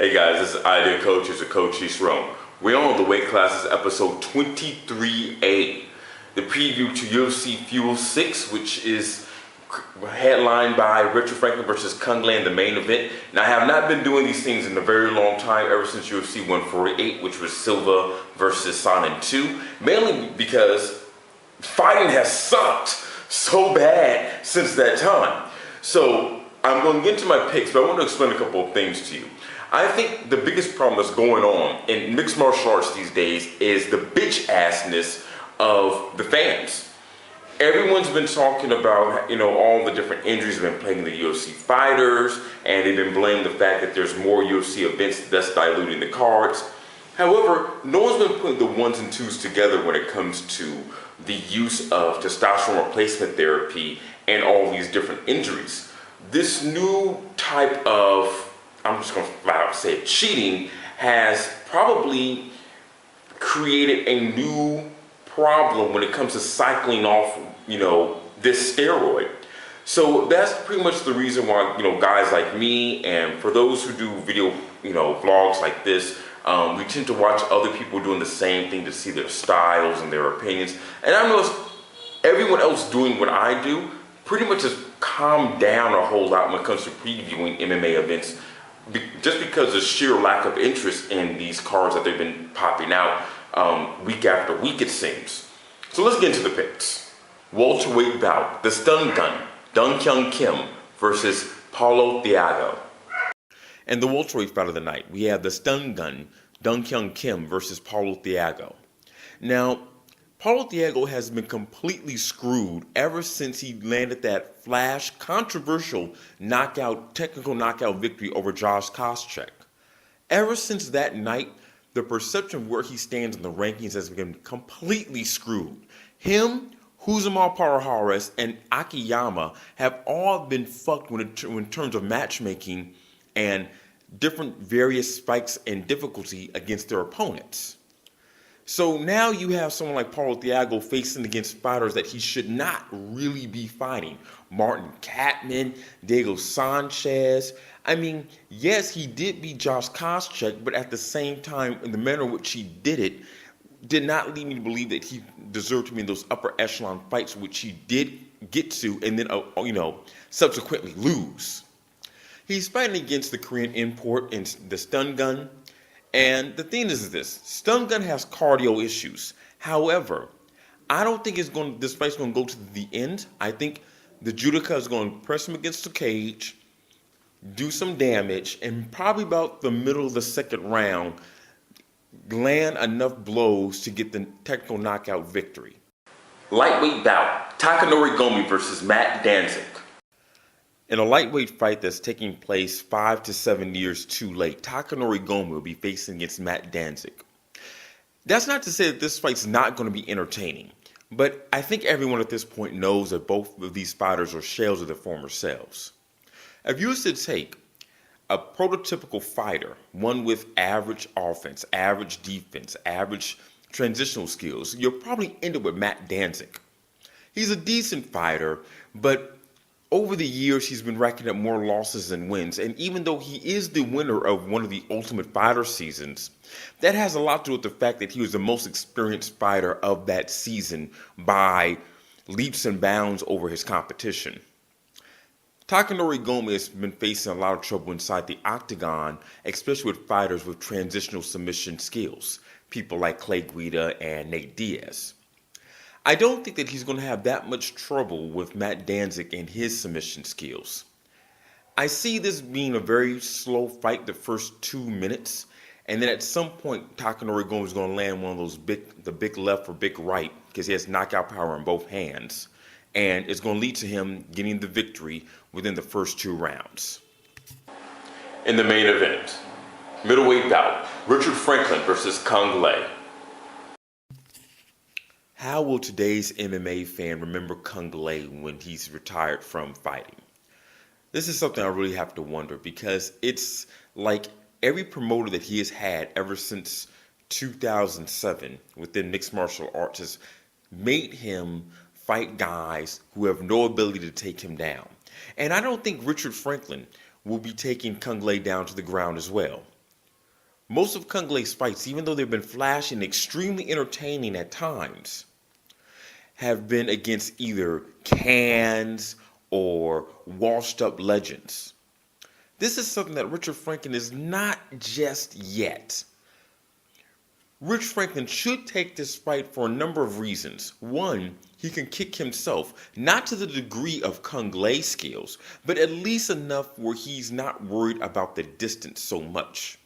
Hey guys, this is Ideal Coach. It's a Coach East Rome. We're on the weight classes episode 23A, the preview to UFC FUEL 6, which is headlined by Richard Franklin versus Kung Le in the main event. Now, I have not been doing these things in a very long time, ever since UFC 148, which was Silva versus Sonnen 2, mainly because fighting has sucked so bad since that time. So I'm going to get into my picks, but I want to explain a couple of things to you. I think the biggest problem that's going on in mixed martial arts these days is the bitch-assness of the fans. Everyone's been talking about, all the different injuries have been plaguing the UFC fighters, and they've been blaming the fact that there's more UFC events that's diluting the cards. However, no one's been putting the ones and twos together when it comes to the use of testosterone replacement therapy and all these different injuries. This new type of, I'm just going to flat out say it, cheating has probably created a new problem when it comes to cycling off, this steroid. So that's pretty much the reason why, guys like me, and for those who do video, vlogs like this, we tend to watch other people doing the same thing to see their styles and their opinions. And I noticed everyone else doing what I do pretty much has calmed down a whole lot when it comes to previewing MMA events, just because of the sheer lack of interest in these cards that they've been popping out week after week, it seems. So let's get into the picks. Welterweight bout, the stun gun, Dong Hyun Kim versus Paulo Thiago. And the welterweight fight of the night, we have the stun gun, Dong Hyun Kim versus Paulo Thiago. Now, Paulo Thiago has been completely screwed ever since he landed that flash, controversial technical knockout victory over Josh Koscheck. Ever since that night, the perception of where he stands in the rankings has been completely screwed. Him, Huzamal Parahares, and Akiyama have all been fucked in terms of matchmaking and different various spikes in difficulty against their opponents. So now you have someone like Paulo Thiago facing against fighters that he should not really be fighting. Martin Kattman, Diego Sanchez. I mean, yes, he did beat Josh Koscheck, but at the same time, in the manner in which he did it, did not lead me to believe that he deserved to be in those upper echelon fights, which he did get to and then, subsequently lose. He's fighting against the Korean import in the stun gun. And the thing is this, stun gun has cardio issues. However, I don't think this fight's going to go to the end. I think the judoka is going to press him against the cage, do some damage, and probably about the middle of the second round, land enough blows to get the technical knockout victory. Lightweight bout, Takanori Gomi versus Matt Danzig. In a lightweight fight that's taking place 5 to 7 years too late, Takanori Gomi will be facing against Matt Danzig. That's not to say that this fight's not going to be entertaining, but I think everyone at this point knows that both of these fighters are shells of their former selves. If you were to take a prototypical fighter, one with average offense, average defense, average transitional skills, you'll probably end up with Matt Danzig. He's a decent fighter, but over the years, he's been racking up more losses than wins, and even though he is the winner of one of the Ultimate Fighter seasons, that has a lot to do with the fact that he was the most experienced fighter of that season by leaps and bounds over his competition. Takanori Gomi has been facing a lot of trouble inside the octagon, especially with fighters with transitional submission skills, people like Clay Guida and Nate Diaz. I don't think that he's going to have that much trouble with Matt Danzig and his submission skills. I see this being a very slow fight the first 2 minutes, and then at some point Takanori Gomi is going to land one of those big left or big right, because he has knockout power in both hands, and it's going to lead to him getting the victory within the first 2 rounds. In the main event, middleweight bout, Richard Franklin versus Kung Le. How will today's MMA fan remember Kung Le when he's retired from fighting? This is something I really have to wonder, because it's like every promoter that he has had ever since 2007 within mixed martial arts has made him fight guys who have no ability to take him down. And I don't think Richard Franklin will be taking Kung Le down to the ground as well. Most of Kung Le's fights, even though they've been flashy and extremely entertaining at times, have been against either cans or washed up legends. This is something that Richard Franklin is not just yet. Rich Franklin should take this fight for a number of reasons. One, he can kick himself, not to the degree of Kung Le skills, but at least enough where he's not worried about the distance so much.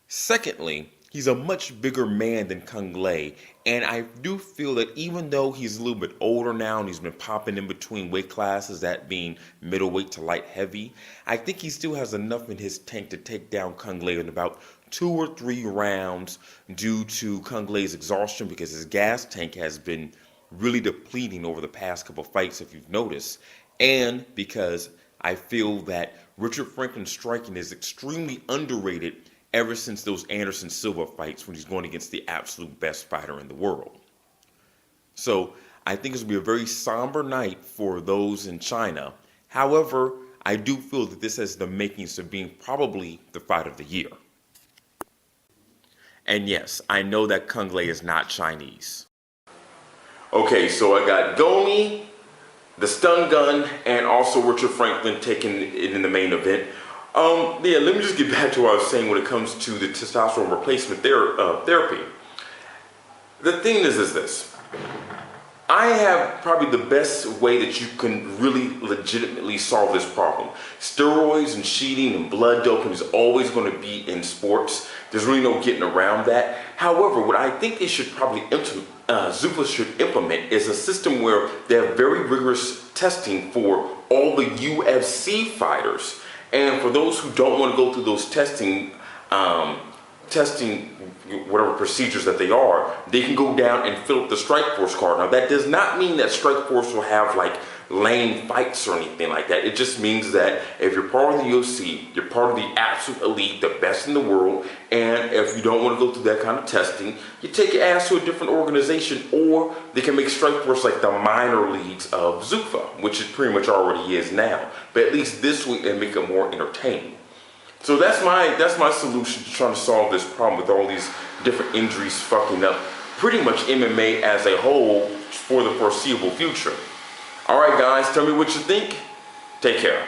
Secondly, he's a much bigger man than Kung Le, and I do feel that even though he's a little bit older now and he's been popping in between weight classes, that being middleweight to light heavy, I think he still has enough in his tank to take down Kung Le in about 2 or 3 rounds due to Kung Le's exhaustion, because his gas tank has been really depleting over the past couple fights, if you've noticed, and because I feel that Richard Franklin's striking is extremely underrated ever since those Anderson Silva fights when he's going against the absolute best fighter in the world. So I think it's going to be a very somber night for those in China. However, I do feel that this has the makings of being probably the fight of the year. And yes, I know that Kung Le is not Chinese. Okay, so I got Gomi, the stun gun, and also Richard Franklin taking it in the main event. Yeah, let me just get back to what I was saying when it comes to the testosterone replacement therapy. The thing is this. I have probably the best way that you can really legitimately solve this problem. Steroids and cheating and blood doping is always going to be in sports. There's really no getting around that. However, what I think they should probably Zuffa should implement is a system where they have very rigorous testing for all the UFC fighters. And for those who don't want to go through those testing whatever procedures that they can go down and fill up the Strikeforce card. Now, that does not mean that Strikeforce will have like lame fights or anything like that. It just means that if you're part of the UFC, you're part of the absolute elite, the best in the world, and if you don't want to go through that kind of testing, you take your ass to a different organization, or they can make Strikeforce like the minor leagues of Zuffa, which it pretty much already is now. But at least this week they make it more entertaining. So that's my solution to trying to solve this problem with all these different injuries fucking up pretty much MMA as a whole for the foreseeable future. All right, guys, tell me what you think. Take care.